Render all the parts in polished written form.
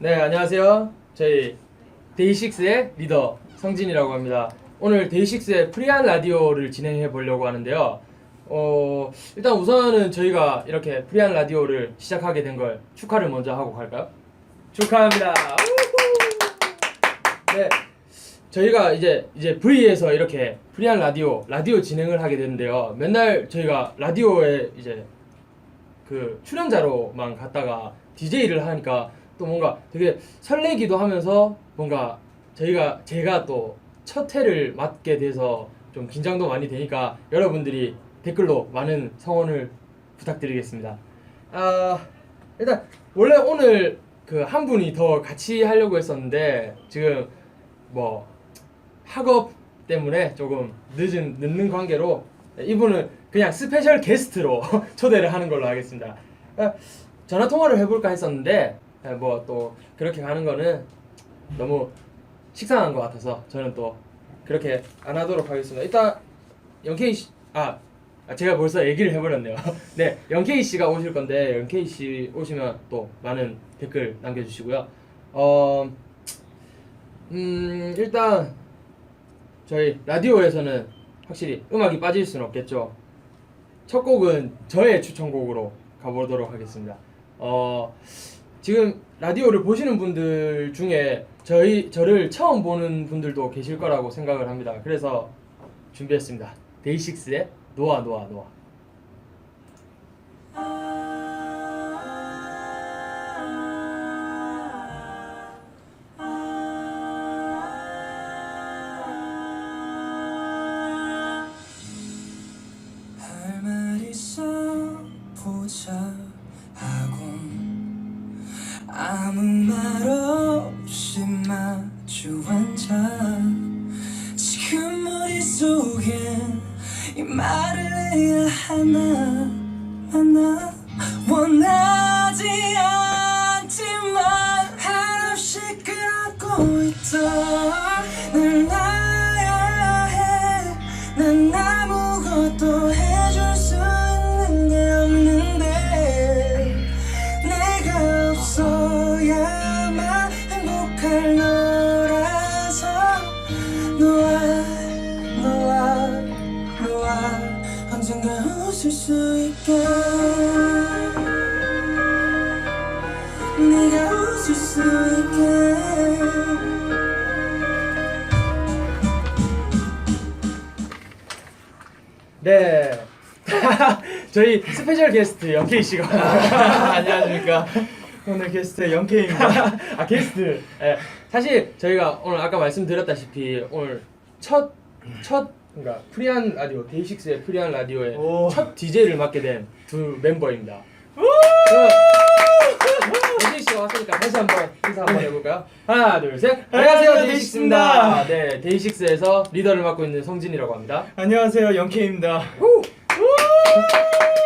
네, 안녕하세요. 저희 데이식스의 리더 성진이라고 합니다. 오늘 데이식스의 프리한 라디오를 진행해 보려고 하는데요. 일단 우선은 저희가 이렇게 프리한 라디오를 시작하게 된 걸 축하를 먼저 하고 갈까요? 축하합니다. 네, 저희가 이제 V에서 이렇게 프리한 라디오 진행을 하게 되는데요. 맨날 저희가 라디오에 이제 그 출연자로만 갔다가 DJ를 하니까 또 뭔가 되게 설레기도 하면서 뭔가 제가 또 첫 회를 맡게 돼서 좀 긴장도 많이 되니까 여러분들이 댓글로 많은 성원을 부탁드리겠습니다. 일단 원래 오늘 그 한 분이 더 같이 하려고 했었는데 지금 뭐 학업 때문에 조금 늦는 관계로 이분은 그냥 스페셜 게스트로 초대를 하는 걸로 하겠습니다. 전화 통화를 해볼까 했었는데 뭐 또 그렇게 가는 거는 너무 식상한 것 같아서 저는 또 그렇게 안 하도록 하겠습니다. 일단 영케이 씨, 제가 벌써 얘기를 해버렸네요. 네, 영케이 씨가 오실 건데 영케이 씨 오시면 또 많은 댓글 남겨주시고요. 일단 저희 라디오에서는 확실히 음악이 빠질 수는 없겠죠. 첫 곡은 저의 추천곡으로 가보도록 하겠습니다. 지금 라디오를 보시는 분들 중에 저를 처음 보는 분들도 계실 거라고 생각을 합니다. 그래서 준비했습니다. 데이식스의 노아 노아 노아. 할 말 있어 보자 하고 아무 말 없이 마주 앉아 지금 머릿속엔 이 말을 해야 하나 원하지 않지만 한없이 끌어고 있던 널 놔야 해. 난 아무것도 해줄 수 있는 게 없는데 내가 없어야만 행복할 너라서 너와 언젠가 웃을 수 있게 네가 웃을 수 있게 네. 저희 스페셜 게스트 영케이 씨가 안녕하십니까. 오늘 게스트의 영케이입니다. 게스트. 네. 사실 저희가 오늘 아까 말씀드렸다시피 오늘 첫 그러니까 프리한 라디오 데이식스의 프리한 라디오의 오. 첫 DJ를 맡게 된 두 멤버입니다. 영케이 씨가 왔으니까 다시 한번 인사 한번 해볼까요? 하나, 둘, 셋. 안녕하세요, 데이식스입니다. 네, 데이식스에서 리더를 맡고 있는 성진이라고 합니다. 안녕하세요, 영케이입니다.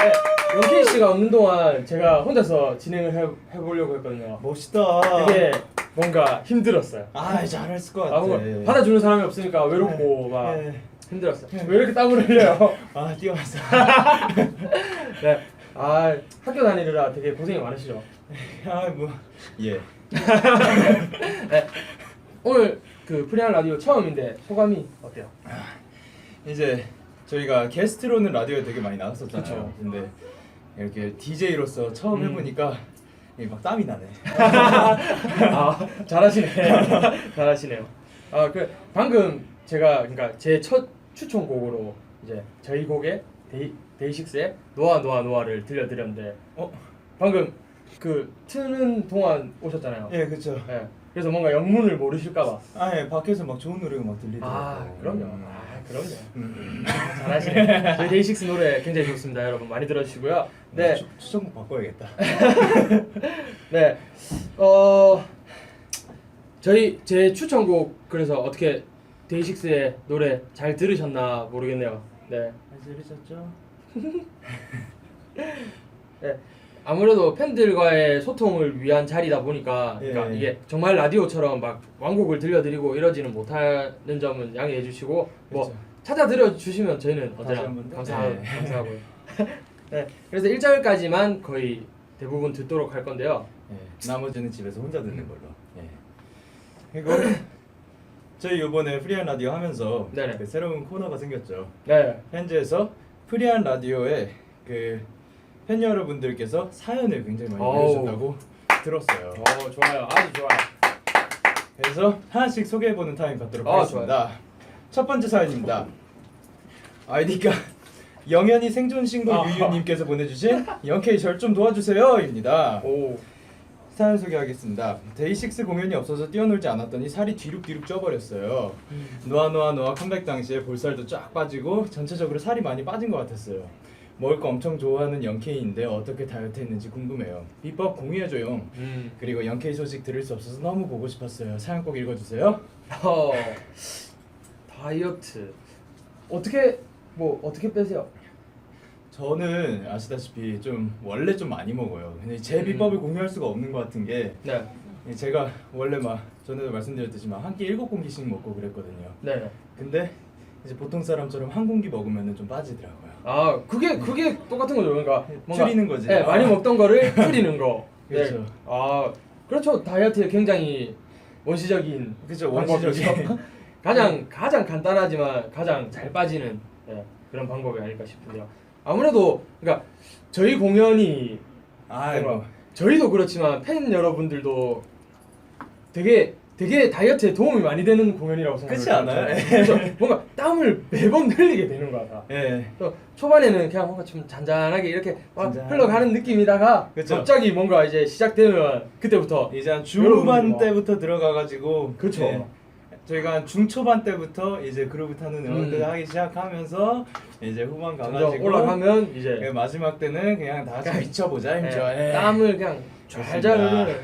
네, 영케이 씨가 없는 동안 제가 혼자서 진행을 해보려고 했거든요. 멋있다. 되게 뭔가 힘들었어요. 잘했을 것 같아. 뭔가 받아주는 사람이 없으니까 외롭고 막 네. 힘들었어요. 왜 이렇게 땀을 흘려요? 뛰어왔어. 네, 학교 다니느라 되게 고생이 많으시죠? 예. 네, 오늘 그 프리한 라디오 처음인데 소감이 어때요? 이제 저희가 게스트로는 라디오에 되게 많이 나갔었잖아요. 그쵸. 근데 이렇게 DJ로서 처음 해보니까 이게 막 땀이 나네. 잘하시네요. 방금 제가 그러니까 제 첫 추천곡으로 이제 저희 곡의 데이식스의 노아 노아 노아를 들려드렸는데 방금 그 트는 동안 오셨잖아요. 예, 그렇죠. 네, 그래서 뭔가 영문을 모르실까봐. 예, 밖에서 막 좋은 노래가 막 들리더라고요. 그럼요. 잘하시네. 저희 데이식스 노래 굉장히 좋습니다, 여러분 많이 들어주시고요. 네, 추천곡 바꿔야겠다. 네, 제 추천곡 그래서 어떻게 데이식스의 노래 잘 들으셨나 모르겠네요. 네, 잘 들으셨죠? 네. 아무래도 팬들과의 소통을 위한 자리다 보니까 그러니까 예. 이게 정말 라디오처럼 막 완곡을 들려드리고 이러지는 못하는 점은 양해해 주시고 뭐 그렇죠. 찾아 들어주시면 저희는 다시 언제나 한 번 더? 감사하고요. 네, 그래서 1절까지만 거의 대부분 듣도록 할 건데요. 나머지는 집에서 혼자 듣는 걸로. 그리고 저희 이번에 프리한 라디오 하면서 네네. 그 새로운 코너가 생겼죠. 네. 현지에서 프리한 라디오에 그 팬 여러분들께서 사연을 굉장히 많이 보내주셨다고 들었어요. 좋아요. 아주 좋아요. 그래서 하나씩 소개해보는 타임 갖도록 하겠습니다. 첫 번째 사연입니다. 아이디가 영현이 생존 신고 유유님께서 보내주신 영케이 절 좀 도와주세요입니다. 오. 사연 소개하겠습니다. 데이식스 공연이 없어서 뛰어놀지 않았더니 살이 뒤룩뒤룩 쪄버렸어요. 노아 컴백 당시에 볼살도 쫙 빠지고 전체적으로 살이 많이 빠진 것 같았어요. 먹을 거 엄청 좋아하는 영케이인데 어떻게 다이어트했는지 궁금해요. 비법 공유해줘요. 그리고 영케이 소식 들을 수 없어서 너무 보고 싶었어요. 사연 꼭 읽어주세요. 다이어트 어떻게 빼세요? 저는 아시다시피 좀 원래 좀 많이 먹어요. 근데 제 비법을 공유할 수가 없는 것 같은 게 네. 제가 원래 막 전에도 말씀드렸듯이 막 한 끼 7공기씩 먹고 그랬거든요. 네. 근데 이제 보통 사람처럼 한 공기 먹으면 좀 빠지더라고요. 아 그게 똑같은 거죠. 그러니까 뭔가, 줄이는 거지. 네, 많이 먹던 거를 줄이는 거. 그렇죠. 네. 아 그렇죠. 다이어트에 굉장히 원시적인 그렇죠. 방법이죠. 원시적인. 가장 간단하지만 가장 잘 빠지는 그런 방법이 아닐까 싶은데요. 아무래도 그러니까 저희 공연이 아이고. 저희도 그렇지만 팬 여러분들도 되게 다이어트에 도움이 많이 되는 공연이라고 그렇지 생각해요. 않아요? 그래서 뭔가 땀을 매번 흘리게 되는 것 같아. 예. 또 초반에는 그냥 뭔가 좀 잔잔하게 이렇게 막 잔잔하게. 흘러가는 느낌이다가 그쵸. 갑자기 뭔가 이제 시작되면 그때부터 이제 한 중후반 여러분들 때부터 들어가가지고 그쵸. 예. 저희가 한 중초반 때부터 이제 그루브 타는 음악들을 하기 시작하면서 이제 후반 점점 가가지고 올라가면 예, 이제 마지막 때는 그냥 다 같이 미쳐보자 힘줘. 땀을 그냥 좋습니다. 잘잘 흐르는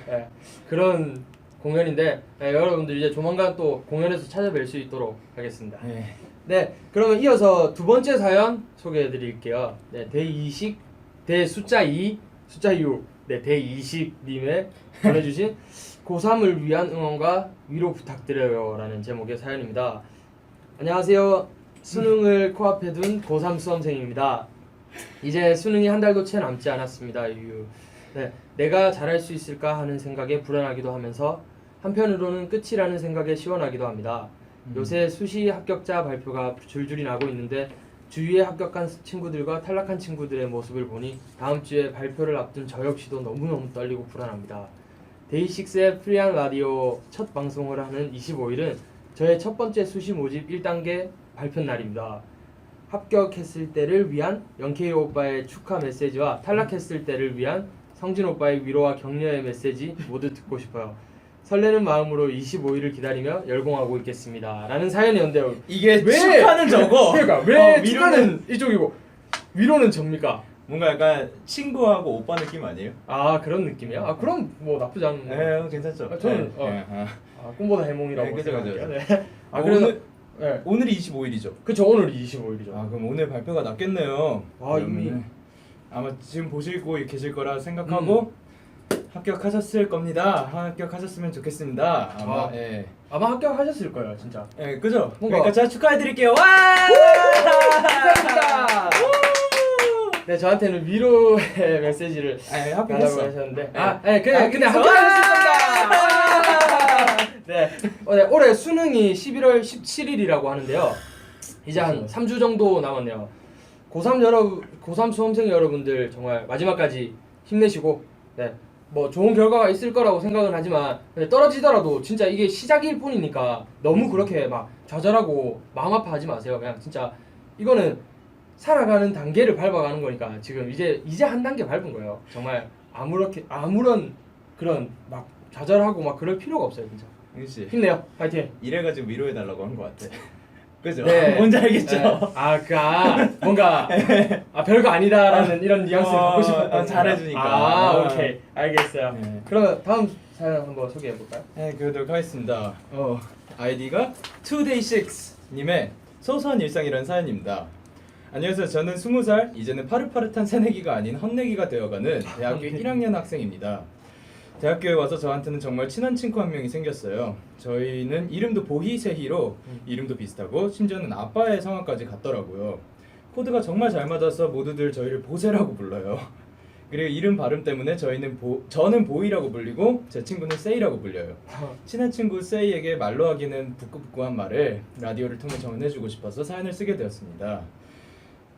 그런 공연인데 여러분들 이제 조만간 또 공연에서 찾아뵐 수 있도록 하겠습니다. 예. 네, 그러면 이어서 두 번째 사연 소개해드릴게요. 네, 대이식 대숫자 2 숫자 6 네, 대이식님의 보내주신 고3을 위한 응원과 위로 부탁드려요라는 제목의 사연입니다. 안녕하세요. 수능을 코앞에 둔 고3 수험생입니다. 이제 수능이 한 달도 채 남지 않았습니다. 유유. 네, 내가 잘할 수 있을까 하는 생각에 불안하기도 하면서 한편으로는 끝이라는 생각에 시원하기도 합니다. 요새 수시 합격자 발표가 줄줄이 나고 있는데 주위에 합격한 친구들과 탈락한 친구들의 모습을 보니 다음 주에 발표를 앞둔 저 역시도 너무너무 떨리고 불안합니다. 데이식스의 프리한 라디오 첫 방송을 하는 25일은 저의 첫 번째 수시 모집 1단계 발표 날입니다. 합격했을 때를 위한 영케이 오빠의 축하 메시지와 탈락했을 때를 위한 성진 오빠의 위로와 격려의 메시지 모두 듣고 싶어요. 설레는 마음으로 25일을 기다리며 열공하고 있겠습니다. 라는 사연이었는데요. 이게 왜? 축하는 저거. 그러니까 왜 위로는- 축하는 이쪽이고 위로는 접니까? 뭔가 약간 친구하고 오빠 느낌 아니에요? 아 그런 느낌이야? 아 그럼 뭐 나쁘지 않은 네, 괜찮죠. 아, 저는, 예, 예, 아. 꿈보다 해몽이라고 네, 그죠, 생각해요. 그죠. 네. 아 그래서 오늘 네. 오늘이 25일이죠. 그쵸 오늘 25일이죠. 아 그럼 오늘 발표가 났겠네요. 아, 이미. 그러면은 아마 지금 보시고 계실 거라 생각하고 합격하셨을 겁니다. 합격하셨으면 좋겠습니다. 아마 아. 예. 아마 합격하셨을 거예요 진짜. 예, 그죠? 뭔가- 그러니까 제가 축하해드릴게요. 와! 감사합니다. 네 저한테는 위로의 메시지를 아, 달라고 합격했어. 하셨는데 네. 근데 합격하셨습니다. 네. 네 올해 수능이 11월 17일이라고 하는데요. 이제 한 3주 정도 남았네요. 고3 수험생 여러분들 정말 마지막까지 힘내시고 뭐 좋은 결과가 있을 거라고 생각은 하지만 근데 떨어지더라도 진짜 이게 시작일 뿐이니까 너무 그렇게 막 좌절하고 마음 아파하지 마세요. 그냥 진짜 이거는 살아가는 단계를 밟아가는 거니까 지금 이제 한 단계 밟은 거예요. 정말 아무런 그런 막 좌절하고 막 그럴 필요가 없어요. 진짜 그렇지. 힘내요. 파이팅. 이래가지고 위로해달라고 한 것 같아. 그죠? 네. 뭔지 알겠죠? 뭔가 별거 아니다라는 이런 뉘앙스를 갖고 싶었던 잘해주니까. 오케이 알겠어요. 네. 그러면 다음 사연 한번 소개해 볼까요? 네, 그러도록 하겠습니다. 아이디가 2day6님의 소소한 일상이라는 사연입니다. 안녕하세요. 저는 20살, 이제는 파릇파릇한 새내기가 아닌 헛내기가 되어가는 대학교 1학년 학생입니다. 대학교에 와서 저한테는 정말 친한 친구 한 명이 생겼어요. 저희는 이름도 보희세희로 이름도 비슷하고 심지어는 아빠의 성함까지 같더라고요. 코드가 정말 잘 맞아서 모두들 저희를 보세라고 불러요. 그리고 이름 발음 때문에 저는 보이라고 불리고 제 친구는 세이라고 불려요. 친한 친구 세이에게 말로 하기는 부끄부끄한 말을 라디오를 통해 전해주고 싶어서 사연을 쓰게 되었습니다.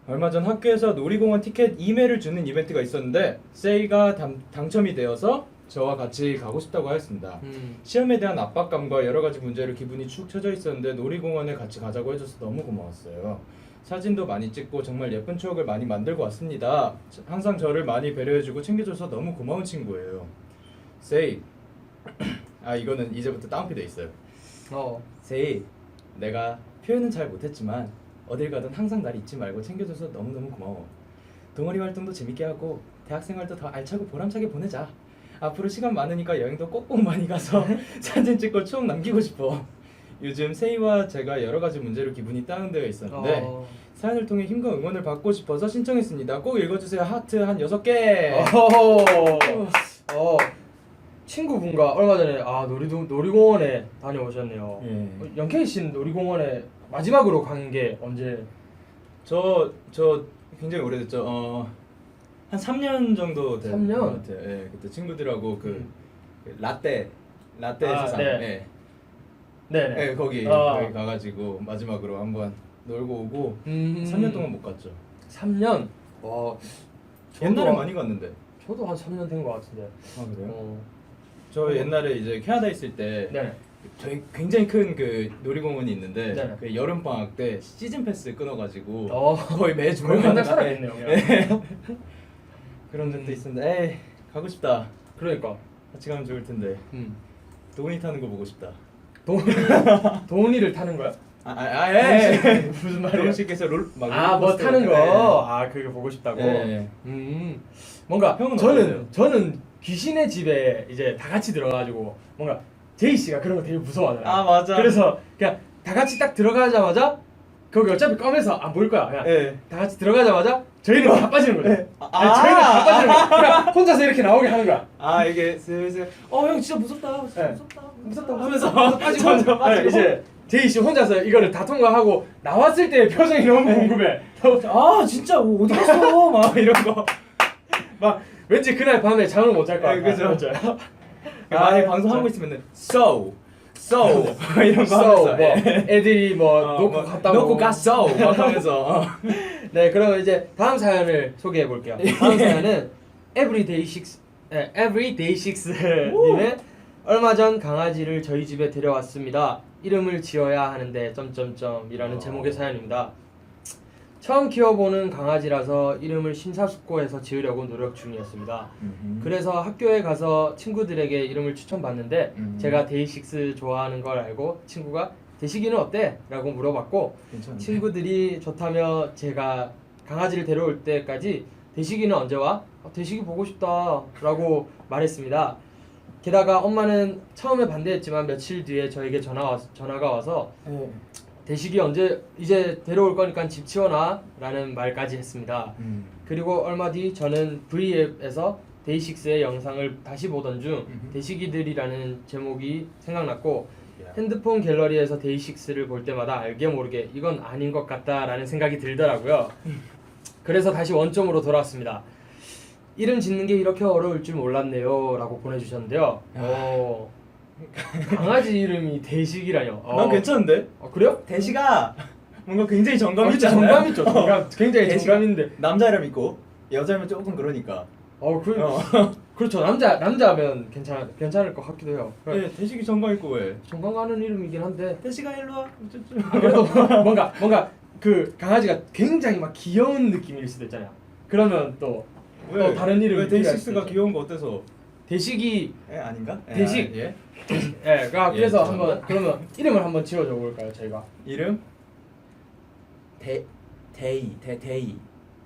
얼마 전 학교에서 놀이공원 티켓 2매를 주는 이벤트가 있었는데 세이가 당첨이 되어서 저와 같이 가고 싶다고 하였습니다. 시험에 대한 압박감과 여러 가지 문제로 기분이 축 처져 있었는데 놀이공원에 같이 가자고 해줘서 너무 고마웠어요. 사진도 많이 찍고 정말 예쁜 추억을 많이 만들고 왔습니다. 항상 저를 많이 배려해주고 챙겨줘서 너무 고마운 친구예요. 세이. 아 이거는 이제부터 다운표 돼 있어요. 세이, 내가 표현은 잘 못했지만 어딜 가든 항상 날 잊지 말고 챙겨줘서 너무너무 고마워. 동아리 활동도 재밌게 하고 대학생활도 더 알차고 보람차게 보내자. 앞으로 시간 많으니까 여행도 꼭꼭 많이 가서 사진 찍고 추억 남기고 싶어. 요즘 세이와 제가 여러 가지 문제로 기분이 다운되어 있었는데 사연을 통해 힘과 응원을 받고 싶어서 신청했습니다. 꼭 읽어주세요. 하트 한 6개. 친구분과 얼마 전에 놀이공원에 다녀오셨네요. 예. 영케이 씨는 놀이공원에 마지막으로 간 게 언제? 저 굉장히 오래됐죠. 한 3년 정도 된 3년? 것 같아요. 예, 그때 친구들하고 그 라떼 세상. 네. 네. 네네. 네, 거기 가가지고 마지막으로 한번 놀고 오고 3년 동안 못 갔죠. 3년? 옛날에 많이 갔는데. 저도 한 3년 된 것 같은데. 아 그래요? 저 옛날에 이제 캐나다 있을 때 네. 저희 굉장히 큰 그 놀이공원이 있는데 네. 그 여름 방학 때 시즌 패스 끊어가지고 어. 거의 매주 거의 맨날 가다가 살아있네요. 그냥. 그런 적도 있었는데 에이 가고 싶다. 그러니까. 같이 가면 좋을 텐데. 도훈이 타는 거 보고 싶다. 도훈이를 타는 거야? 무슨 말이야? 도훈 씨께서 뭐 타는 거. 그게 보고 싶다고. 네. 뭔가 형은 저는 귀신의 집에 이제 다 같이 들어가지고 뭔가 제이 씨가 그런 거 되게 무서워하잖아요. 아 맞아. 그래서 그냥 다 같이 딱 들어가자마자 거기 어차피 검해서 안 보일 거야. 그냥 네. 다 같이 들어가자마자 저희는 다 빠지는 거죠. 아. 저희는 다 빠지는 거야. 그냥 혼자서 이렇게 나오게 하는 거야. 아 이게 슬슬 형 진짜 무섭다. 네. 무섭다 하면서 빠지고 네, 이제 제이 씨 혼자서 이거를 다 통과하고 나왔을 때의 표정이 너무 궁금해. 아 진짜 어디 갔어? 막 이런 거. 막 왠지 그날 밤에 잠을 못 잘 거야. 네, 그죠. 아, 방송하고 있으면은 so 이런 거 so, 하면서 뭐 애들이 놓고 갔다고 놓고 갔어 막 하면서 네, 그러면 이제 다음 사연을 소개해 볼게요. 다음 사연은 everyday6님의 얼마 전 강아지를 저희 집에 데려왔습니다. 이름을 지어야 하는데 점점점이라는 제목의 사연입니다. 처음 키워보는 강아지라서 이름을 심사숙고해서 지으려고 노력 중이었습니다. 그래서 학교에 가서 친구들에게 이름을 추천받는데 제가 데이식스 좋아하는 걸 알고 친구가 대식이는 어때? 라고 물어봤고 괜찮은데? 친구들이 좋다며 제가 강아지를 데려올 때까지 대식이는 언제 와? 대식이 보고 싶다 라고 말했습니다. 게다가 엄마는 처음에 반대했지만 며칠 뒤에 저에게 전화가 와서 대식이 언제 이제 데려올 거니까 집 치워놔 라는 말까지 했습니다. 그리고 얼마 뒤 저는 V앱에서 데이식스의 영상을 다시 보던 중 대식이들이라는 제목이 생각났고 핸드폰 갤러리에서 데이식스를 볼 때마다 알게 모르게 이건 아닌 것 같다라는 생각이 들더라고요. 그래서 다시 원점으로 돌아왔습니다. 이름 짓는 게 이렇게 어려울 줄 몰랐네요 라고 보내주셨는데요. 강아지 이름이 대식이라뇨. 난 괜찮은데? 그래요? 대시가 뭔가 굉장히 정감 있지 않나요? 정감 있죠. 굉장히 대시가- 정감인데. 남자 이름 있고 여자면 조금 그러니까. 그렇죠. 남자면 괜찮을 것 같기도 해요. 네, 대식이 정감 있고 왜? 정감 가는 이름이긴 한데. 대시가 일로 와. 그래도 뭔가 그 강아지가 굉장히 막 귀여운 느낌일 수도 있잖아요. 그러면 또 다른 이름이 왜 데이식스가 귀여운 거 어때서? 대식이 아닌가? 대식. 예. 그래서 죄송합니다. 한번 그러면 이름을 한번 지어줘 볼까요, 저희가? 이름? 데이.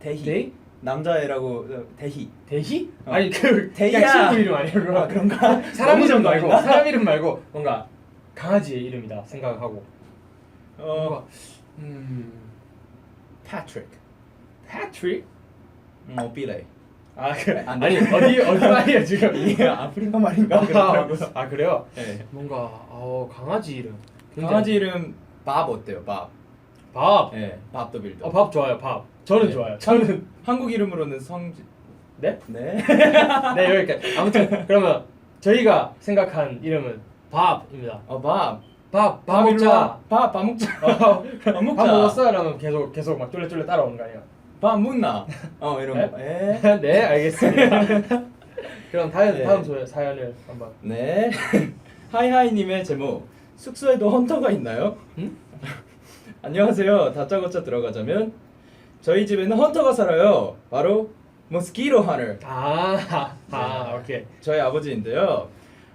데이? 남자애라고 대희. 대희? 어. 아니 그 대희야. 그냥 친구 이름 아니야 그거? 아, 그런가? 사람 너무 이름 말고 정감인가? 사람 이름 말고 뭔가 강아지의 이름이다 생각하고 뭔가 패트릭. 패트릭? 빌레. 그래. 안 돼. 아니 어디 말이야 지금? 이게 아프리카 말인가? 그렇더라고요. 그래요? 네. 뭔가 강아지 이름. 강아지 이름 밥 어때요? 밥. 밥. 네, 밥도 빌더. 밥 좋아요. 밥. 저는 네. 좋아요. 저는 한국 이름으로는 네? 네. 네 여기까지. 아무튼 그러면 저희가 생각한 이름은 밥입니다. 밥 먹자. 밥 먹자. 밥 먹자. 밥 먹었어? 이러면 계속 막 쫄래쫄래 따라오는 거 아니야? 밥 먹나? 이런 거. 네 알겠습니다. 그럼 네. 다음 사연을 한번. 네. 하이하이님의 제목. 숙소에도 헌터가 있나요? 응? 안녕하세요. 다짜고짜 들어가자면 저희 집에는 헌터가 살아요. 바로 모스키토 헌터. 오케이. 저희 아버지인데요.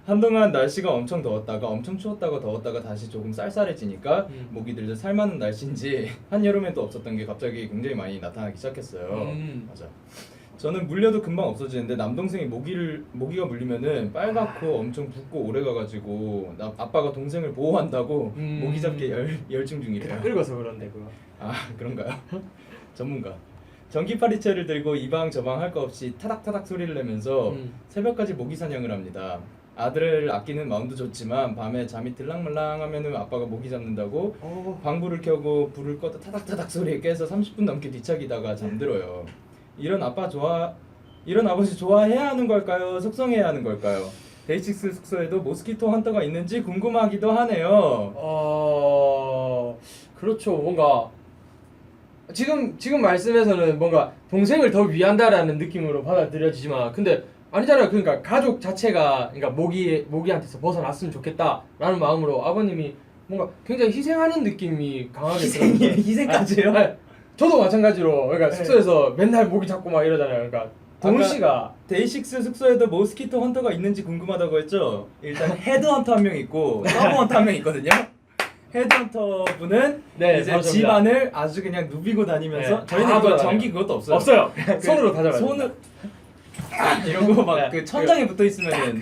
한동안 날씨가 엄청 더웠다가 엄청 추웠다가 더웠다가 다시 조금 쌀쌀해지니까 모기들도 살만한 날씨인지 한여름엔 또 없었던 게 갑자기 굉장히 많이 나타나기 시작했어요. 맞아. 저는 물려도 금방 없어지는데 남동생이 모기가 물리면은 빨갛고 엄청 붓고 오래 가가지고 아빠가 동생을 보호한다고 모기 잡기 열중 중이래요. 늙어서 그런데 그거. 아 그런가요? 전문가. 전기 파리채를 들고 이방 저방 할 거 없이 타닥타닥 소리를 내면서 새벽까지 모기 사냥을 합니다. 아들을 아끼는 마음도 좋지만 밤에 잠이 들랑말랑하면은 아빠가 모기 잡는다고 방불을 켜고 불을 꺼도 타닥타닥 소리에 깨서 30분 넘게 뒤척이다가 잠들어요. 이런 아버지 좋아해야 하는 걸까요? 속성해야 하는 걸까요? 데이식스 숙소에도 모스키토 헌터가 있는지 궁금하기도 하네요. 그렇죠. 뭔가 지금 말씀에서는 뭔가 동생을 더 위한다라는 느낌으로 받아들여지지만 근데 아니잖아요. 그러니까 가족 자체가 그러니까 모기한테서 벗어났으면 좋겠다라는 마음으로 아버님이 뭔가 굉장히 희생하는 느낌이 강하게 들어요. 희생까지요? 아니, 저도 마찬가지로 그러니까 네. 숙소에서 맨날 모기 잡고 막 이러잖아요. 그러니까 동훈 씨가 데이식스 숙소에도 모스키토 헌터가 있는지 궁금하다고 했죠? 일단 헤드헌터 한 명 있고 서브헌터 한 명 있거든요. 헤드헌터 분은 네, 이제 바로 집안을 아주 그냥 누비고 다니면서 네, 저희는 다 이거 돌아다녀요. 전기 그것도 없어요. 없어요. 손으로 다 잡아요. 손을 이러고 막 네. 그 천장에 붙어 있으면은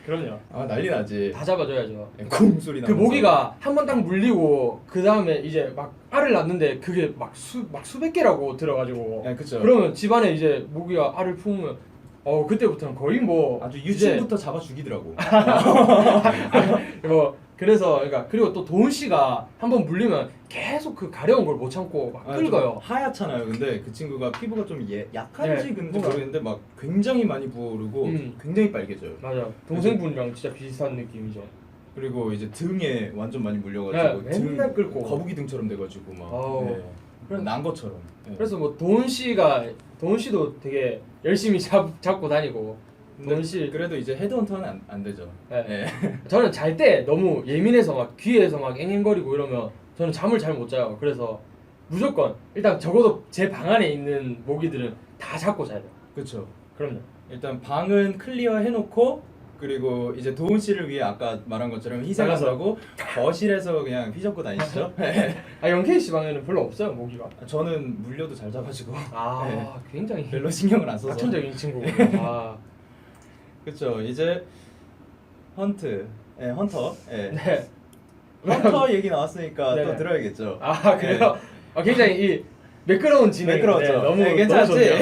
그럼요. 난리 나지. 다 잡아줘야죠. 쿵 소리 그 나면서. 모기가 한 번 딱 물리고 그 다음에 이제 막 알을 낳는데 그게 막 수백 개라고 들어가지고 그쵸. 그러면 집안에 이제 모기가 알을 품으면 그때부터는 거의 뭐 아주 유치부터 잡아 죽이더라고. 뭐 그래서 그러니까 그리고 또 도훈 씨가 한 번 물리면 계속 그 가려운 걸 못 참고 막 긁어요. 하얗잖아요. 근데 그 친구가 피부가 좀 약한지 네, 근데 뭔가- 모르겠는데 막 굉장히 많이 부어오르고 굉장히 빨개져요. 맞아. 동생분이랑 진짜 비슷한 느낌이죠. 그리고 이제 등에 완전 많이 물려가지고 네, 맨날 긁고. 거북이 등처럼 돼가지고 막 그래- 난 것처럼. 그래서 뭐 도훈 씨도 되게 열심히 잡고 다니고 도훈 씨 그래도 이제 헤드헌터는 안 되죠. 네. 네. 저는 잘 때 너무 예민해서 막 귀에서 막 앵앵거리고 이러면 저는 잠을 잘 못 자요. 그래서 무조건 일단 적어도 제 방 안에 있는 모기들은 다 잡고 자야 돼요. 그렇죠. 그럼요. 일단 방은 클리어 해놓고 그리고 이제 도훈 씨를 위해 아까 말한 것처럼 희생한다고 거실에서 그냥 휘젓고 다니시죠? 영케이 씨 방에는 별로 없어요 모기가. 저는 물려도 잘 잡아주고 네. 굉장히 별로 신경을 안 써서. 낙천적인 친구군요. 그렇죠. 이제 헌터. 네. 헌터 얘기 나왔으니까 네네. 또 들어야겠죠. 그래요? 굉장히 이 매끄러운 진행. 매끄러웠죠? 너무 괜찮지? 너무 좋네요.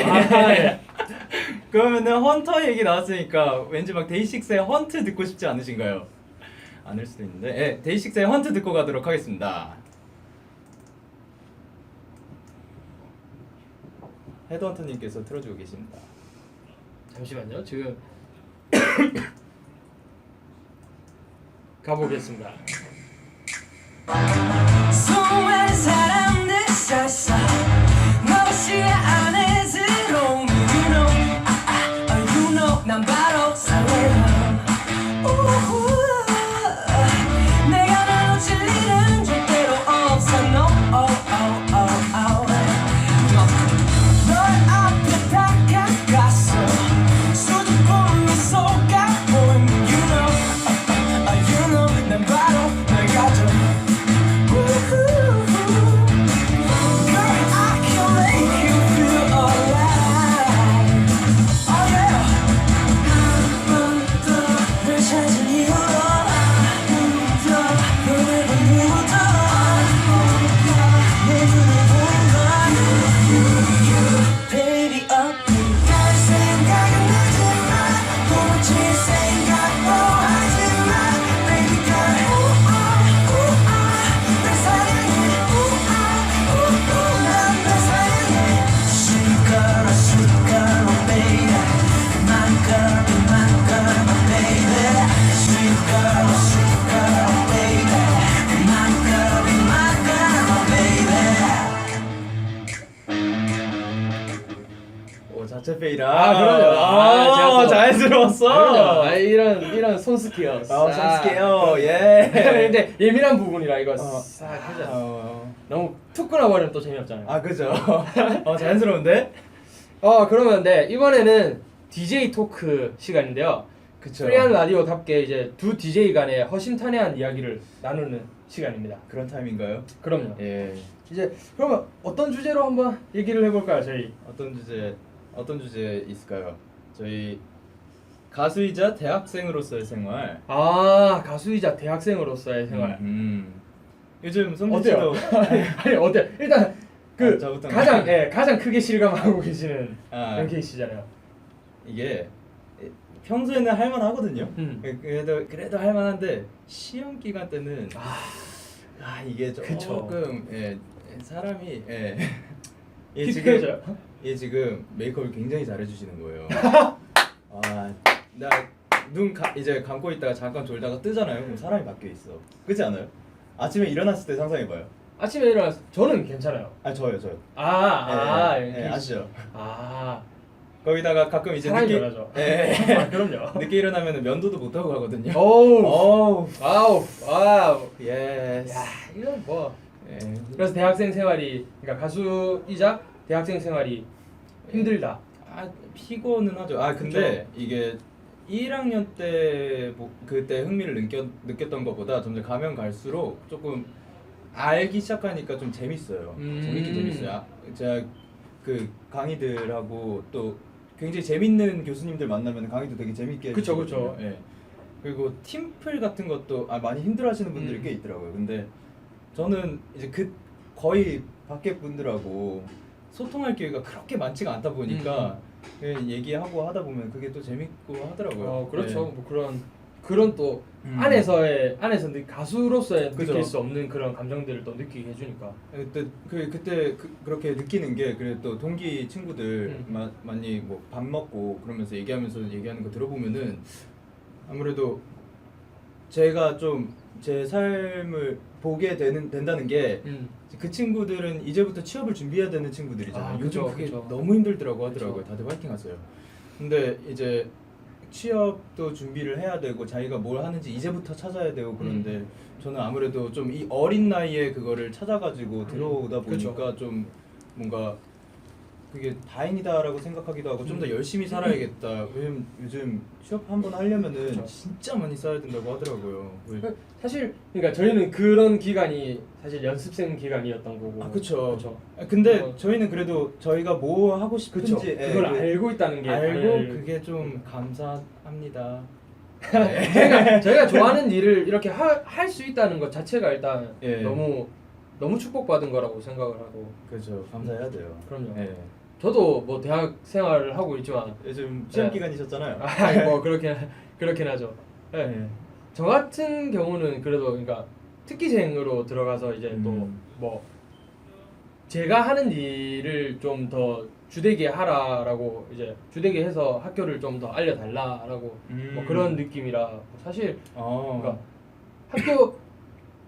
네. 그러면은 헌터 얘기 나왔으니까 왠지 막 데이식스의 헌트 듣고 싶지 않으신가요? 않을 수도 있는데 데이식스의 헌트 듣고 가도록 하겠습니다. 헤드헌터님께서 틀어주고 계십니다. 잠시만요. 지금 가보겠습니다. 수많은 사람들 사이서 너시 안에 들어오는 You know you know 난 바로 설레요 우후. 내가 널 놓칠 일은 절대로 없어 No 널 앞에 다가갔어 수줍음이 속아보이는 You know 난 바로 널 가져 Baby up 갈 생각은 하지마 도무지 생각도 하지마 Baby girl 날 사랑해 난널 사랑해 Sweet girl baby 박재페이랑. 그럼요. 제가 또- 자연스러웠어. 이런 손스키어. 손스케어. 예. 근데 예민한 부분이라 이거 어. 싹 하자. 너무 툭 끊어버리면 또 재미없잖아요. 그죠. 자연스러운데? 그러면 네 이번에는 DJ 토크 시간인데요. 그쵸. 프리한 라디오답게 이제 두 DJ 간의 허심탄회한 이야기를 나누는 시간입니다. 그런 타임인가요? 그럼요. 예. 이제 그러면 어떤 주제로 한번 얘기를 해볼까요, 저희? 어떤 주제 있을까요? 저희 가수이자 대학생으로서의 생활. 가수이자 대학생으로서의 생활. 요즘 성진 어때요? 씨도 아니 어때? 일단 저부터 가장 크게 실감하고 계시는 아. 그런 케이스잖아요. 이게 평소에는 할만하거든요. 음. 그래도 할만한데 시험 기간 때는 이게 그쵸. 조금 사람이 얘 피곤해져요? 지금 메이크업을 굉장히 잘해주시는 거예요. 나 이제 감고 있다가 잠깐 졸다가 뜨잖아요. 그럼 사람이 바뀌어 있어. 그렇지 않아요? 아침에 일어났을 때 상상해봐요. 아침에 일어나서 저는 괜찮아요. 저요. 아시죠? 거기다가 가끔 이제 사람이 늦게 변하죠. 그럼요. 늦게 일어나면 면도도 못 하고 가거든요. 와우. 예스. 야, 이건 뭐. 그래서 대학생 생활이 그러니까 가수이자 대학생 생활이 힘들다. 피곤은 하죠. 근데 이게 1학년 때 그때 흥미를 느꼈던 것보다 점점 가면 갈수록 조금 알기 시작하니까 좀 재밌어요. 재밌어요. 제가 그 강의들하고 또 굉장히 재밌는 교수님들 만나면 강의도 되게 재밌게 그쵸. 해주시거든요. 예. 그리고 팀플 같은 것도 많이 힘들어하시는 분들이 꽤 있더라고요. 근데 저는 이제 거의 밖에 분들하고 소통할 기회가 그렇게 많지가 않다 보니까 그냥 얘기하고 하다 보면 그게 또 재밌고 하더라고요. 그렇죠. 네. 뭐 그런 또 안에서 가수로서의 느낄 그죠. 수 없는 그런 감정들을 또 느끼게 해주니까. 그때 그렇게 느끼는 게 그래 또 동기 친구들 많이 뭐 밥 먹고 그러면서 얘기하는 거 들어보면은 아무래도 제가 좀 제 삶을 보게 된다는 게 그 친구들은 이제부터 취업을 준비해야 되는 친구들이잖아요. 요즘 그쵸, 그게 그쵸. 너무 힘들더라고 하더라고요. 그쵸. 다들 화이팅 하세요. 근데 이제 취업도 준비를 해야 되고 자기가 뭘 하는지 이제부터 찾아야 되고 그런데 저는 아무래도 좀 이 어린 나이에 그거를 찾아가지고 들어오다 보니까 그쵸. 좀 뭔가 그게 다행이다라고 생각하기도 하고 좀 더 열심히 살아야겠다. 왜냐면 요즘 취업 한번 하려면은 그쵸. 진짜 많이 써야 된다고 하더라고요. 사실 그러니까 저희는 그런 기간이 사실 연습생 기간이었던 거고. 그쵸. 근데 어. 저희는 그래도 저희가 뭐 하고 그쵸. 싶은지 그걸 알고 있다는 게 알고 그게 좀 감사합니다. 저희가 좋아하는 일을 이렇게 할 수 있다는 것 자체가 일단 예. 너무 축복받은 거라고 생각을 하고. 그렇죠. 감사해야 돼요. 그럼요. 예. 저도 뭐 대학 생활을 하고 있지만 요즘 시험 네. 기간이셨잖아요. 뭐 그렇긴 하죠. 네. 예. 저 같은 경우는 그래도 그러니까 특기생으로 들어가서 이제 또 뭐 제가 하는 일을 좀 더 주되게 하라라고 이제 주되게 해서 학교를 좀 더 알려달라라고 뭐 그런 느낌이라 사실 그러니까 학교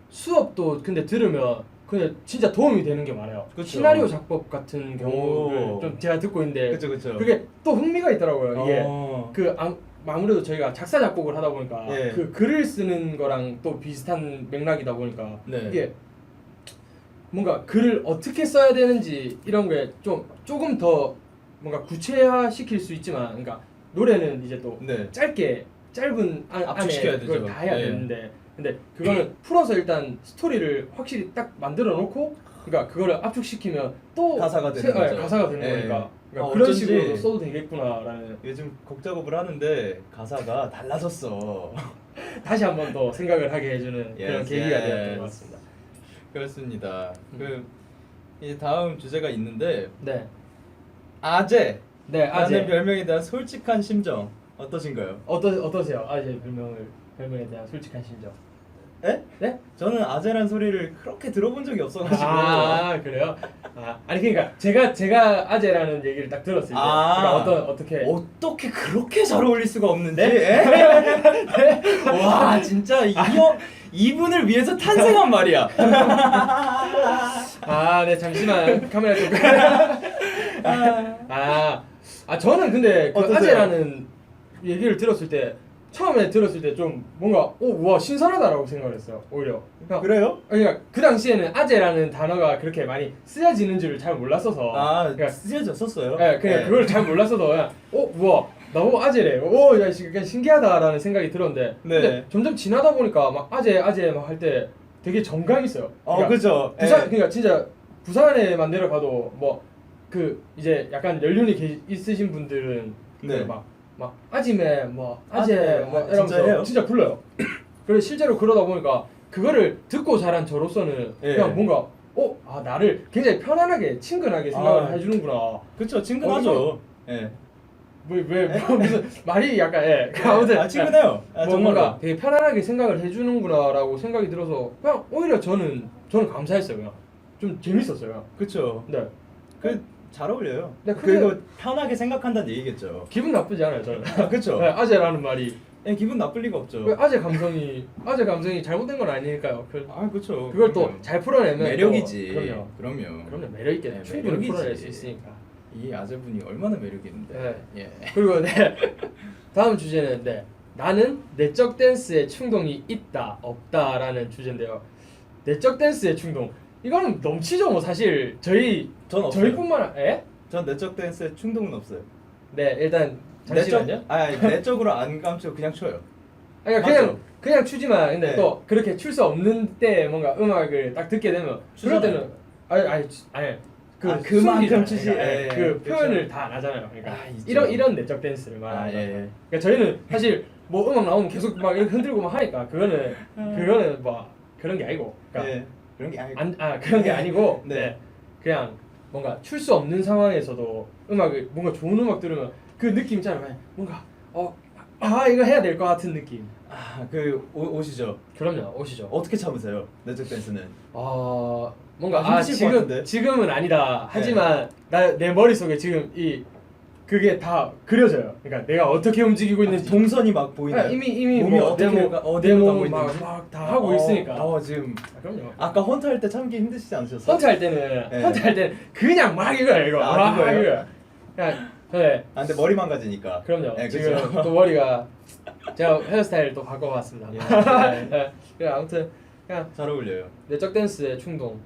수업도 근데 들으면 그냥 진짜 도움이 되는 게 많아요. 그쵸. 시나리오 작법 같은 경우를 오. 좀 제가 듣고 있는데 그쵸. 그게 또 흥미가 있더라고요. 이게 어. 아무래도 저희가 작사 작곡을 하다 보니까 예. 그 글을 쓰는 거랑 또 비슷한 맥락이다 보니까 네. 이게 뭔가 글을 어떻게 써야 되는지 이런 게 조금 더 뭔가 구체화 시킬 수 있지만 그러니까 노래는 이제 또 네. 짧은 안에 압축시켜야 그걸 되죠. 다 해야 네. 되는데 근데 그거는 풀어서 일단 스토리를 확실히 딱 만들어 놓고 그러니까 그거를 압축시키면 또 가사가 되는 거죠. 가사가 되는 네. 거니까 그러니까 그런 어쩐지 식으로 써도 되겠구나라는 요즘 곡 작업을 하는데 가사가 달라졌어. 다시 한 번 더 생각을 하게 해주는 그런 Yes, 계기가 yes. 되었던 것 같습니다. 그렇습니다. 이제 다음 주제가 있는데 네, 아재라는 아재 별명에 대한 솔직한 심정 어떠신가요? 어떠세요? 아재 별명에 대한 솔직한 심정. 에? 네? 저는 아재란 소리를 그렇게 들어본 적이 없어가지고. 그래요? 아니 그러니까 제가 아재라는 얘기를 딱 들었을 때 그러니까 어떻게 그렇게 잘 어울릴 수가 없는지. 네? 와 진짜 이분을 위해서 탄생한 말이야. 네 잠시만 카메라 좀 아 저는 근데 그 어떠세요? 아재라는 얘기를 들었을 때 처음에 들었을 때 좀 뭔가 와 신선하다라고 생각을 했어요. 오히려. 그래요? 그러니까 그 당시에는 아재라는 단어가 그렇게 많이 쓰여지는 줄을 잘 몰랐어서. 아 그러니까 쓰여졌었어요. 네, 그냥 그걸 잘 몰랐어서 그냥 우와 나보고 아재래. 야 그냥 신기하다라는 생각이 들었는데 네. 근데 점점 지나다 보니까 막 아재 막 할 때 되게 정감 있어요. 그죠. 부산 예. 그러니까 진짜 부산에만 내려가도 뭐 그 이제 약간 연륜이 있으신 분들은 네. 막 아지매 뭐 아재 뭐 진짜 해요? 이러면서 진짜 불러요. 그래서 실제로 그러다 보니까 그거를 듣고 자란 저로서는 예. 그냥 뭔가 나를 굉장히 편안하게 친근하게 생각을 아. 해주는구나. 그쵸 친근하죠. 예. 무슨 말이 약간 아무튼 친근해요. 뭐 정말로. 뭔가 되게 편안하게 생각을 해주는구나라고 생각이 들어서 그냥 오히려 저는 감사했어요. 그냥 좀 재밌었어요. 그쵸. 네. 잘 어울려요. 네, 근데- 그리고 편하게 생각한다는 얘기겠죠. 기분 나쁘지 않아요 저는. 그쵸. 네, 아재라는 말이 예, 기분 나쁠 리가 없죠. 그 아재 감성이 잘못된 건 아니니까요. 그쵸. 그걸 또 그럼요. 잘 풀어내면 매력이지. 또, 그럼요. 그럼요 매력 있게 네, 충분히 매력이지. 풀어낼 수 있으니까. 이 아재분이 얼마나 매력 있는데. 예. 그리고 다음 주제는 나는 내적 댄스에 충동이 있다 없다라는 주제인데요. 내적 댄스에 충동 이거는 넘치죠 뭐 사실 전 없어요. 저희뿐만 전 내적 댄스에 충동은 없어요. 네 일단 잠시만요. 내적으로 안 감추고 그냥 쳐요. 아니 맞죠? 그냥 추지만 근데 네. 또 그렇게 출 수 없는 때 뭔가 음악을 딱 듣게 되면 그럴 추잖아요. 때는 아니 그만큼 숨기잖아요. 추시. 그러니까, 예, 그 그렇죠. 표현을 다 안 하잖아요. 그러니까 있죠. 이런 내적 댄스를 말하는 거예요. 예. 그러니까 저희는 사실 뭐 음악 나오면 계속 막 이렇게 흔들고 막 하니까 그거는 뭐 그런 게 아니고 그러니까 예. 그런 게 아니고. 그런 게 아니고 네. 그냥 뭔가 출 수 없는 상황에서도 음악을 뭔가 좋은 음악 들으면 그 느낌 있잖아요. 뭔가 이거 해야 될 것 같은 느낌. 오시죠. 그럼요. 오시죠. 어떻게 참으세요? 내적 댄스는? 뭔가 힘드실 것 같은데? 지금은 아니다. 하지만 내 머릿속에 지금 그게 다 그려져요. 그러니까 내가 어떻게 움직이고 있는지 동선이 막 보이나요? 이미 몸이 뭐 어떻게 내 가고 몸 있는지? 막 다 하고 있으니까. 지금 그럼요. 아까 헌터 할 때 참기 힘드시지 않으셨어요? 헌트 할 때는 네. 그냥 막 이거야 이거. 막 그거예요? 이거야. 그냥 근데 머리 망가지니까. 그럼요. 네, 지금 그죠? 또 머리가 제가 헤어스타일을 또 바꿔봤습니다. 예. 그래 아무튼 그냥 잘 어울려요. 내적 댄스의 충동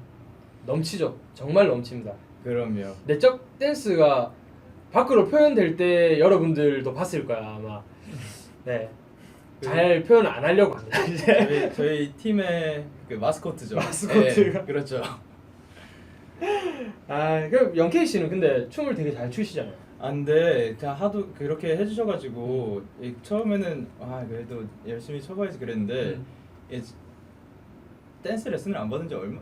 넘치죠. 정말 넘칩니다. 그럼요. 내적 댄스가 밖으로 표현될 때 여러분들도 봤을 거야 아마. 네. 잘 표현 안 하려고 합니다. 이제. 저희 팀의 그 마스코트죠. 마스코트가. 예, 그렇죠. 그럼 영케이 씨는 근데 춤을 되게 잘 추시잖아요. 근데 그냥 하도 그렇게 해주셔가지고 처음에는 그래도 열심히 쳐봐야지 그랬는데 댄스 레슨을 안 받은 지 얼마?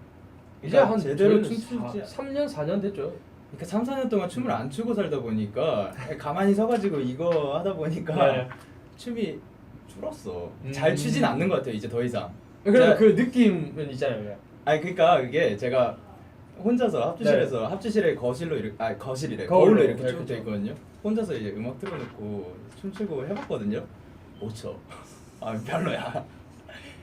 이제 한 제대로 저희는 춤추지 3년 4년 됐죠. 그러니까 3, 4년 동안 춤을 안 추고 살다 보니까 가만히 서가지고 이거 하다 보니까 네. 춤이 줄었어. 잘 추진 않는 것 같아요 이제 더 이상. 그래도 제가- 그 느낌은 있잖아요. 그러니까 그게 제가 혼자서 합주실에서 합주실에 거실로 거울로 이렇게 쭉 그렇죠. 돼 있거든요. 혼자서 이제 음악 틀어놓고 춤추고 해봤거든요. 못 춰. 별로야.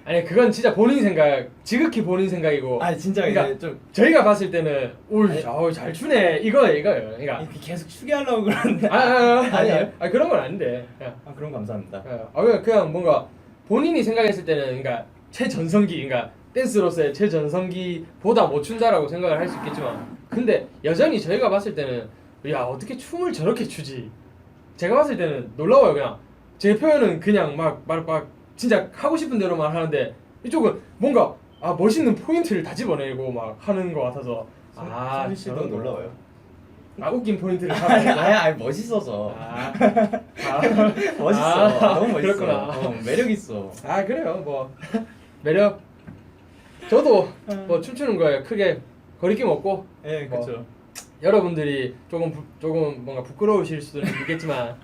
아니 그건 진짜 본인 생각, 지극히 본인 생각이고. 진짜 그러니까 이게 좀 저희가 봤을 때는 잘 추네 이거예요. 그러니까 이렇게 계속 추게 하려고 그러는데. 아니에요. 그런 건 아닌데. 그럼 감사합니다. 그냥 뭔가 본인이 생각했을 때는 그러니까 최전성기, 그러니까 댄스로서의 최전성기보다 못 춘다라고 생각을 할 수 있겠지만, 근데 여전히 저희가 봤을 때는 야 어떻게 춤을 저렇게 추지? 제가 봤을 때는 놀라워요. 그냥 제 표현은 그냥 막 진짜 하고 싶은 대로만 하는데 이쪽은 뭔가 멋있는 포인트를 다 집어내고 막 하는 것 같아서 선희 씨도 저런 거. 놀라워요. 웃긴 포인트를 잡아내고. 멋있어서. 멋있어. 아, 너무 멋있어. 그렇구나. 매력 있어. 그래요. 뭐 매력. 저도 뭐 춤추는 거에 크게 거리낌 없고. 예, 그렇죠. 여러분들이 조금 뭔가 부끄러우실 수는 있겠지만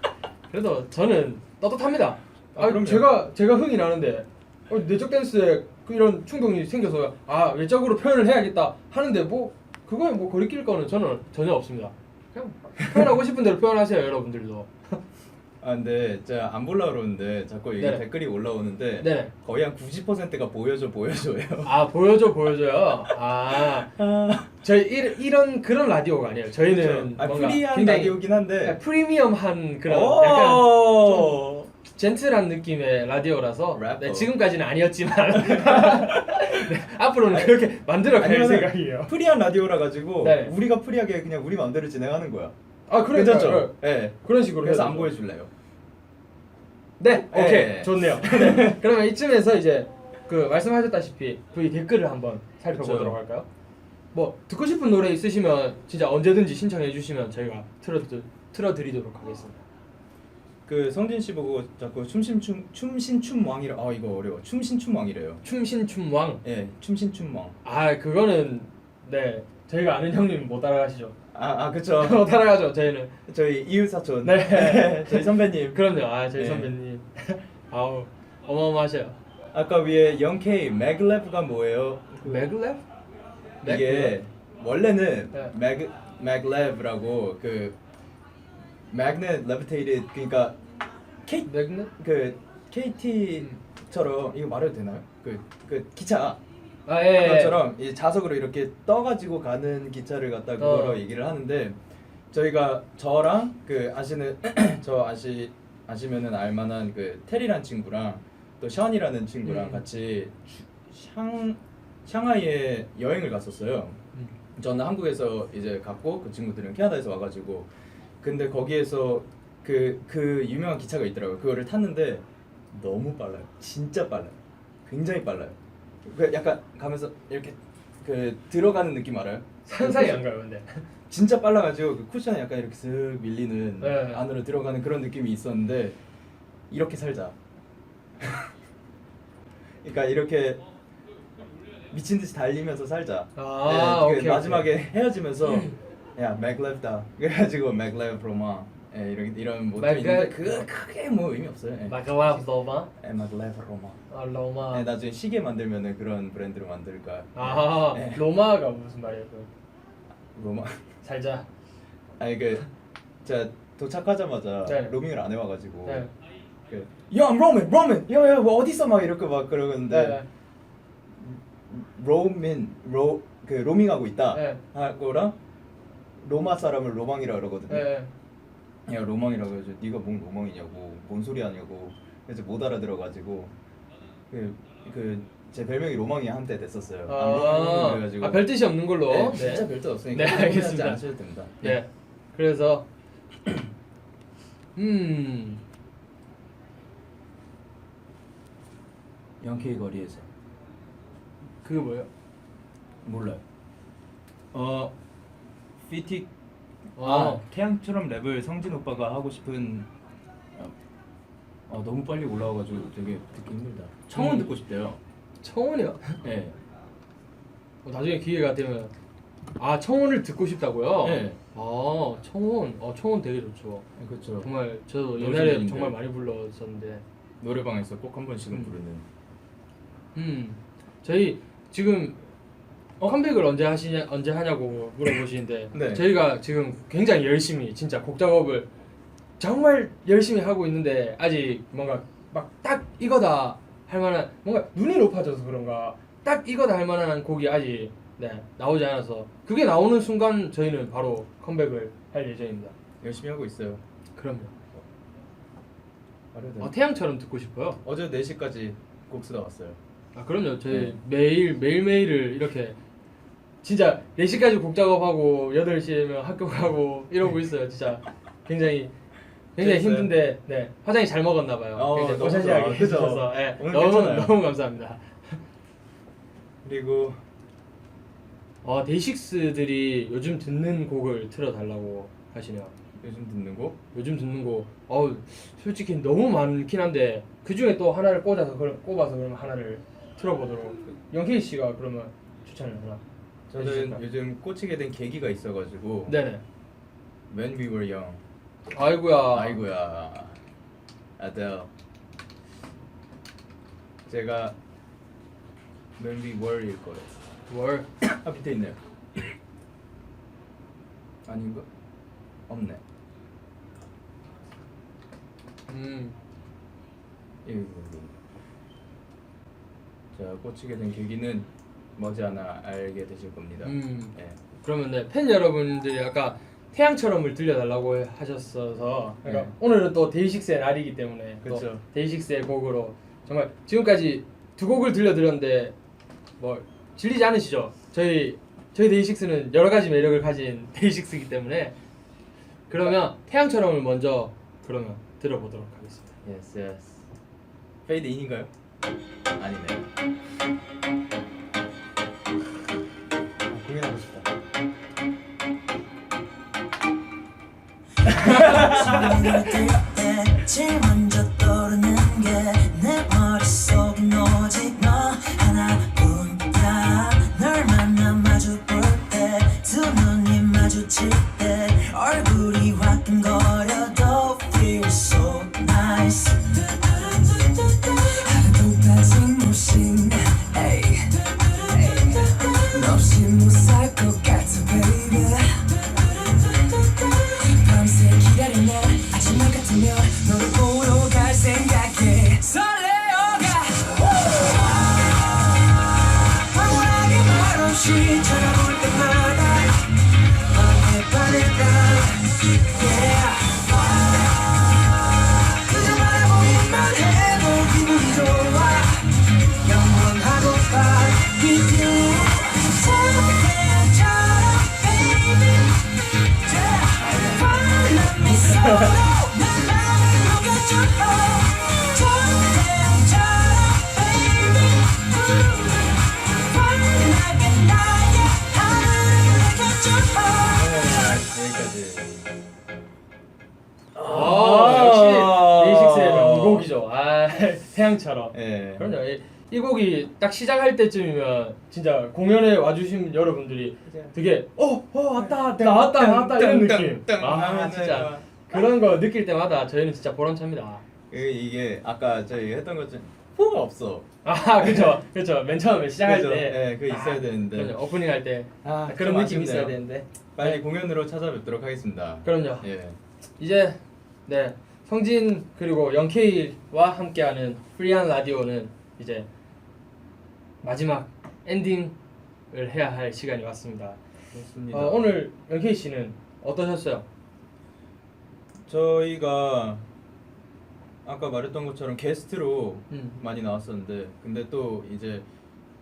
그래도 저는 떳떳합니다. 그럼요. 제가 흥이 나는데 내적 댄스에 이런 충동이 생겨서 외적으로 표현을 해야겠다 하는데 뭐 그거에 뭐 거리낄 거는 저는 전혀 없습니다. 그냥 표현하고 싶은 대로 표현하세요, 여러분들도. 아 근데 제가 안 보려고 그러는데 자꾸 이게 네. 댓글이 올라오는데 네. 거의 한 90%가 보여줘요. 아 보여줘요. 아 저희 이런 그런 라디오가 아니에요. 저희는 아, 뭔가 프리한 굉장히 라디오긴 한데 프리미엄한 그런 오! 약간 젠틀한 느낌의 라디오라서 래퍼. 네, 지금까지는 아니었지만 네, 앞으로는 그렇게 만들어갈 아니면은 생각이에요. 프리한 라디오라 가지고 네. 우리가 프리하게 그냥 우리 마음대로 진행하는 거야. 아 그러니까 괜찮죠? 네. 그런 식으로 그래서 해야 안 되죠. 보여줄래요. 네, 오케이 네. 좋네요. 네, 그러면 이쯤에서 이제 그 말씀하셨다시피 V 댓글을 한번 살펴보도록 그쵸. 할까요? 뭐 듣고 싶은 노래 있으시면 진짜 언제든지 신청해 주시면 저희가 틀어드리도록 하겠습니다. 그 성진 씨 보고 자꾸 춤신춤 왕이라 아 이거 어려워. 춤신춤 왕이래요. 춤신춤왕. 예, 춤신춤 왕. 아 그거는 네 저희가 아는 형님 못 따라가시죠. 아 그쵸. 못 따라가죠 저희는. 저희 이웃 사촌. 네. 저희 선배님. 그럼요. 아 저희 네. 선배님. 아우 어마어마하셔요. 아까 위에 0K 맥랩가 뭐예요? 맥랩? 이게 원래는 네. 맥랩이라고 그 magnet levitated 그러니까 맥랩? 그 KT처럼 이거 말해도 되나요? 그 기차 아 예. 그것처럼 이 자석으로 이렇게 떠가지고 가는 기차를 갖다 그거로 얘기를 하는데 저희가 저랑 그 아시는 아시면은 알만한 그 테리란 친구랑 또 션이라는 친구랑 같이 샹하이에 여행을 갔었어요. 저는 한국에서 이제 갔고 그 친구들은 캐나다에서 와가지고 근데 거기에서 그 유명한 기차가 있더라고요. 그거를 탔는데 너무 빨라요. 진짜 빨라요. 굉장히 빨라요. 그 약간 가면서 이렇게 그 들어가는 느낌 알아요? 상상이 안 가요 근데. 진짜 빨라가지고 그 쿠션이 약간 이렇게 슥 밀리는 네. 안으로 들어가는 그런 느낌이 있었는데 이렇게 살자. 그러니까 이렇게 미친 듯이 달리면서 살자. 아, 그 오케이, 마지막에 헤어지면서 야 맥랩다. 그래가지고 맥랩 로마. 예, 이런 모습이 있는데 그 크게 뭐 의미 없어요. 예. 맥랩 로마. 예, 맥랩 로마. 아 로마. 예, 나중에 시계 만들면은 그런 브랜드로 만들까. 아 예. 로마가 무슨 말이에요? 그 로마. 살자. 아니 제가 도착하자마자 네. 로밍을 안 해와가지고 네. 야 로맨 야야 뭐 어딨어 막 이렇게 막 그러는데 네. 그 로밍하고 있다 네. 하고랑 로마 사람을 로망이라 그러거든요. 네. 야 로망이라고 해서 네가 뭔 로망이냐고 뭔 소리 하냐고 그래서 못 알아들어가지고 제 별명이 로망이 한때 됐었어요. 아, 그래가지고 별 뜻이 없는 걸로. 네, 진짜 별뜻 없으니까 네, 알겠습니다. 않으셔도 됩니다. 네. 그래서 영케이 거리에서 그게 뭐예요? 몰라요. 피틱 아. 태양처럼 랩을 성진 오빠가 하고 싶은 너무 빨리 올라와가지고 되게 듣기 힘들다. 청혼 듣고 싶대요. 청혼이요? 네. 나중에 기회가 되면 아 청혼을 듣고 싶다고요? 네. 아 청혼. 청혼 되게 좋죠. 그렇죠. 정말 저도 너무 옛날에 재밌는데. 정말 많이 불렀었는데. 노래방에서 꼭 한 번씩은 부르는. 저희 지금 컴백을 언제 하냐고 물어보시는데 네. 저희가 지금 굉장히 열심히 진짜 곡 작업을 정말 열심히 하고 있는데 아직 뭔가 막 딱 이거다 할 만한 뭔가 눈이 높아져서 그런가 딱 이거다 할 만한 곡이 아직 나오지 않아서 그게 나오는 순간 저희는 바로 컴백을 할 예정입니다. 열심히 하고 있어요. 그럼요. 말해도 태양처럼 듣고 싶어요. 어제 4시까지 곡 쓰다 왔어요. 아 그럼요. 저희 네. 매일매일을 이렇게 진짜 4시까지 곡 작업하고 8시에면 학교 가고 이러고 있어요. 진짜 굉장히 재밌어요. 힘든데 네 화장이 잘 먹었나 봐요. 굉장히 너무 고샤시하게 좋아. 그죠? 해주셔서 네, 오늘 너무 괜찮아요. 너무 감사합니다. 그리고 데이식스들이 요즘 듣는 곡을 틀어달라고 하시네요. 요즘 듣는 곡? 요즘 듣는 곡 솔직히 너무 많긴 한데 그 중에 또 하나를 꼽아서 그러면 하나를 틀어보도록. 영케이 씨가 그러면 추천을 하나. 저는 해주실까요? 요즘 꽂히게 된 계기가 있어가지고 네네. When We Were Young. 아이고야. 아이고야. 아델. 제가 When We Were일 거예요. 월. 밑에 있네요. 아닌가? 없네. 이 자, 꽂히게 된 계기는 머지않아 알게 되실 겁니다. 예. 그러면 네, 팬 여러분들이 아까 태양처럼을 들려달라고 하셨어서 그러니까 네. 오늘은 또 데이식스의 날이기 때문에 또 그쵸. 데이식스의 곡으로 정말 지금까지 두 곡을 들려드렸는데 뭐 질리지 않으시죠? 저희 데이식스는 여러 가지 매력을 가진 데이식스이기 때문에 그러면 태양처럼을 먼저 그러면 들어보도록 하겠습니다. 예스 예스. 페이드 인인가요? 아니네. 공연하고 싶다. 생각을 들때 제일 먼저 떠오르는 게 내 머릿속엔 오직 너 하나뿐이야. 널 만나 마주 볼 때 두 눈이 마주칠 때 얼굴이 화끈거려도 feel so nice. 하루도 빠진 무심 너 없이 못 살 것 같아 baby. 밤새 기다리네 아침만 같으면 너를 보러 갈 생각에 설레어가 황홀하게 말없이 쳐다볼 때마다 맘에 반했다 yeah. 그저 바라보기만 해도 기분이 좋아 영원하고파 with you 태양처럼 baby 내 손으로 내 맘을 녹여줘 태양처럼 baby 환하게 나의 하늘을 밝혀줘. 여기까지. 역시 데이식스의 명곡이죠. 태양처럼. 예. 그럼요. 이 곡이 딱 시작할 때쯤이면 진짜 공연에 와주신 여러분들이 되게 왔다 나왔다 이런 느낌. 진짜 그런 거 느낄 때마다 저희는 진짜 보람찹니다. 이게 아까 저희 했던 것 중 포가 없어. 그쵸. 맨 처음에 시작할 그죠? 때. 예, 그게 있어야 되는데. 그럼요. 오프닝 할 때 그런 좀 느낌이 있어야 아쉽네요. 되는데. 빨리 네. 공연으로 찾아뵙도록 하겠습니다. 그럼요. 예. 이제 네 성진 그리고 영케이와 함께하는 프리한 라디오는 이제 마지막 엔딩을 해야 할 시간이 왔습니다. 그렇습니다. 오늘 영케이 씨는 어떠셨어요? 저희가 아까 말했던 것처럼 게스트로 음. 많이 나왔었는데 근데 또 이제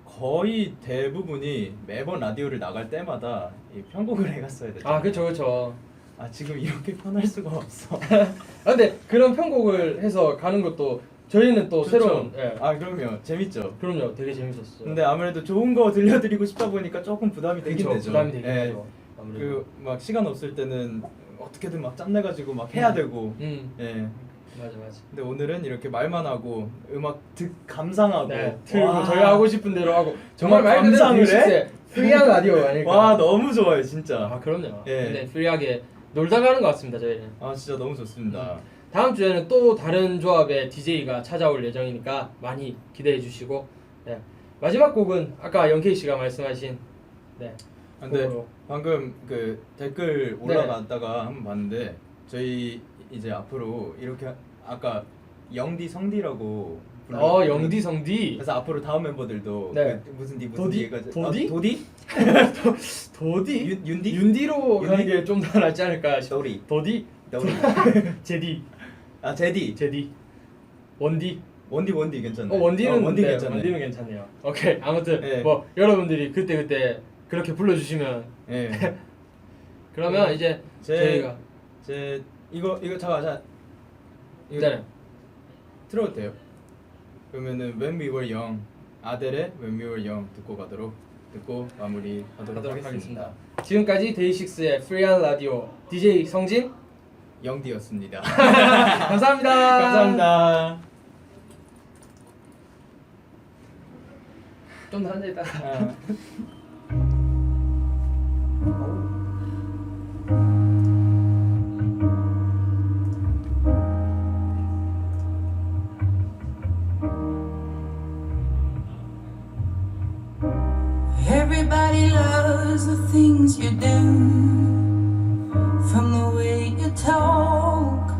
거의 대부분이 매번 라디오를 나갈 때마다 이 편곡을 해갔어야 되잖아요. 그쵸. 지금 이렇게 편할 수가 없어. 근데 그런 편곡을 해서 가는 것도 저희는 또 좋죠. 새로운 그럼요. 재밌죠. 그럼요. 되게 재밌었어요. 근데 아무래도 좋은 거 들려드리고 싶다 보니까 조금 부담이 되긴 그쵸, 되죠. 부담이 되긴 예. 하죠. 아무래도. 그 막 시간 없을 때는 어떻게든 막 짬내가지고 막 해야 되고. 예. 맞아. 근데 오늘은 이렇게 말만 하고 음악 감상하고 네, 들고 와. 저희 하고 싶은 대로 하고 정말 말 그대로 감상을 해? 데이식스의 프리한 라디오 아닐까? 와 너무 좋아요 진짜. 그럼요. 예. 근데 프리하게 놀다 가는 것 같습니다 저희는. 진짜 너무 좋습니다. 다음 주에는 또 다른 조합의 DJ가 찾아올 예정이니까 많이 기대해 주시고 마지막 곡은 아까 영케이 씨가 말씀하신 근데 곡으로. 방금 그 댓글 올라갔다가 한번 봤는데 저희 이제 앞으로 이렇게 아까 영디 성디라고 영디 성디. 그래서 앞으로 다음 멤버들도 네. 그 무슨 도디? 도디? 도디? 도디? 윤디? 윤디로 가는 윤디? 게 좀 더 낫지 않을까 싶어. 도리. 도디? 도리. 제디. 제디. 원디. 원디 괜찮네. 원디는 원디 네, 괜찮네. 원디는 괜찮네요. 오케이. 아무튼 네. 뭐 여러분들이 그때 그렇게 불러주시면 예. 그러면 이제 저희가 제 이거 잠깐 이거 네. 틀어도 돼요? 그러면은 When We Were Young 아델의 When We Were Young 듣고 마무리하도록 하겠습니다. 지금까지 데이식스의 프리한 라디오 DJ 성진 영디였습니다. 감사합니다. 감사합니다. 좀 더 앉아있다. Everybody loves the things you do, from the way you talk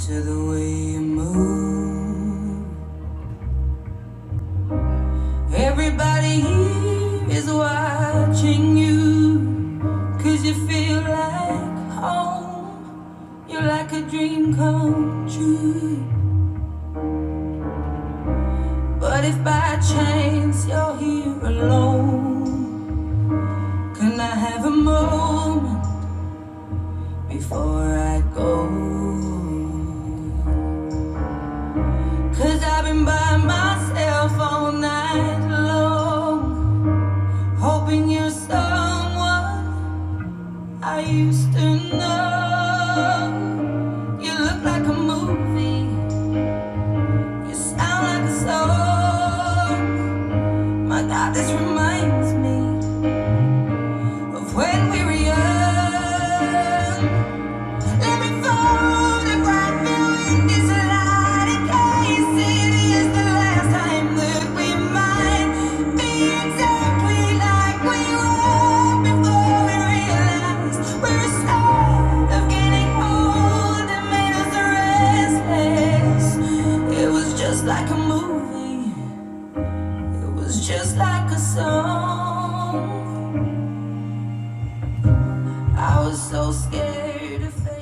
to the way you move. Everybody here is watching you, 'cause you feel like home. You're like a dream come true. But if by chance you're here alone, can I have a moment before I go? 'Cause I've been by myself all night long, hoping you're someone I used to know. You look like a movie, you sound like a song. My God, this reminds me of when we were young. Let me photograph you in this light, in case it is the last time that we might be exactly like we were before we realized we're a side of getting old that made us restless. It was just like a movie, it was just like a song. I was so scared to face